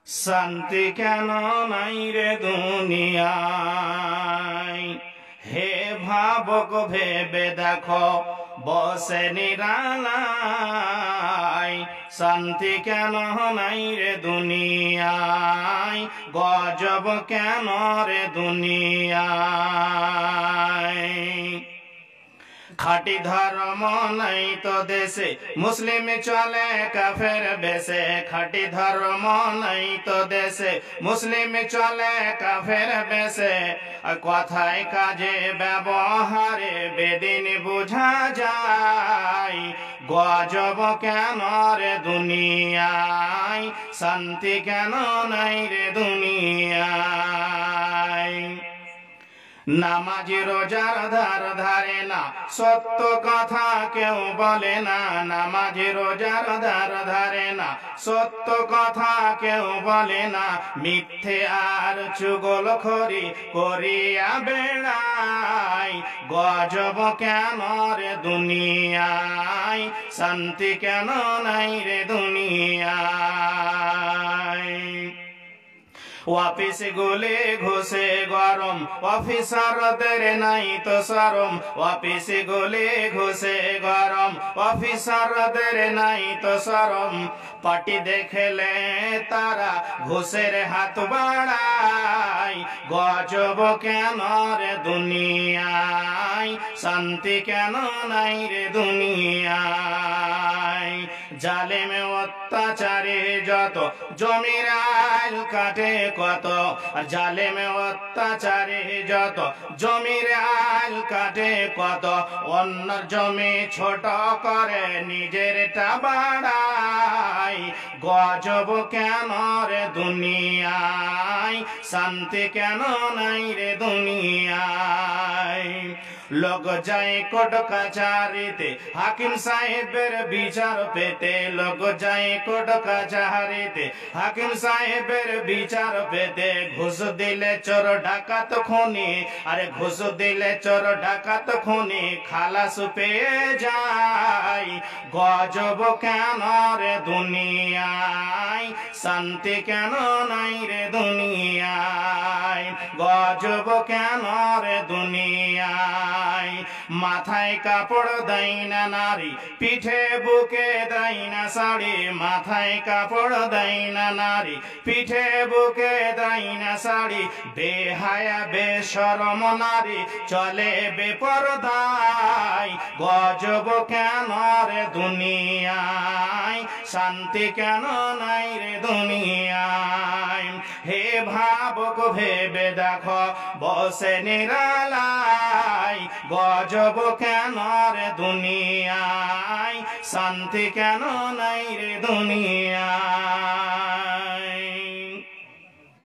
শান্তি কেন নাই রে দুনিয়ায়। হে ভাবক ভেবে দেখো বসে নিরালায়, শান্তি কেন নাই রে দুনিয়ায়, গজব কেন রে দুনিয়ায়। খাঁটি ধর্ম নাই তো দেশে মুসলিম চলে কাফের বেশে, খাঁটি ধর্ম নাই তো দেশে মুসলিম চলে কাফের বেশে। কথায় কাজে ব্যবহারে বেদিন বুঝা যায়, গজব কেন রে দুনিয়ায়, শান্তি কেন নাই রে দুনিয়ায়। নামাজি রোজার ধার ধারে না, সত্য কথা কেউ বলে না। নামাজি রোজার ধার ধারে না, সত্য কথা কেউ বলে না। মিথ্যে আর চুগলখড়ি করিয়া বেড়ায়, গজব কেন রে দুনিয়ায়, শান্তি কেন নাই রে দুনিয়ায়। অফিস গুলি ঘুষে গরম, অফিসারদের নাই তো শরম। অফিস গুলি ঘুষে গরম, অফিসারদের নাই তো শরম। পার্টি দেখলে তারা ঘুষের হাত বাড়ায়, গজব কেন রে দুনিয়ায়, শান্তি কেন নাই রে দুনিয়ায়। জালেমে অত্যাচারে যত জমির আইল কাটে কত, জালেমে অত্যাচারে যত জমির আইল কাটে কত। অন্যর জমি ছোট করে নিজেরটা বাড়ায়, গজব কেন রে দুনিয়ায়, শান্তি কেন নাই রে দুনিয়ায়। লোক যায় কোর্ট কাছারিতে হাকিম সাহেবের বিচার পেতে, লোক যায় কোর্ট কাছারিতে হাকিম সাহেবের বিচার পেতে। ঘুষ দিলে চোর ডাকাত খুনি, আরে ঘুষ দিলে চোর ডাকাত খুনি খালাস পেয়ে যায়, গজব কেন রে দুনিয়ায়, শান্তি কেন নাই রে দুনিয়ায়, গজব কেন রে দুনিয়ায়। মাথায় কাপড় দেয় না নারী, পিঠে বুকে দেয় না শাড়ি। মাথায় কাপড় দেয় না নারী, পিঠে বুকে দেয় না শাড়ি। বেহায়া বেশরম নারী চলে বেপরদায়, গজব কেন রে দুনিয়ায়, শান্তি কেন নাই রে দুনিয়ায়। হে ভাবক ভেবে দেখো বসে নিরালায়, গজব কেন রে দুনিয়ায়, শান্তি কেন নাই রে দুনিয়ায়।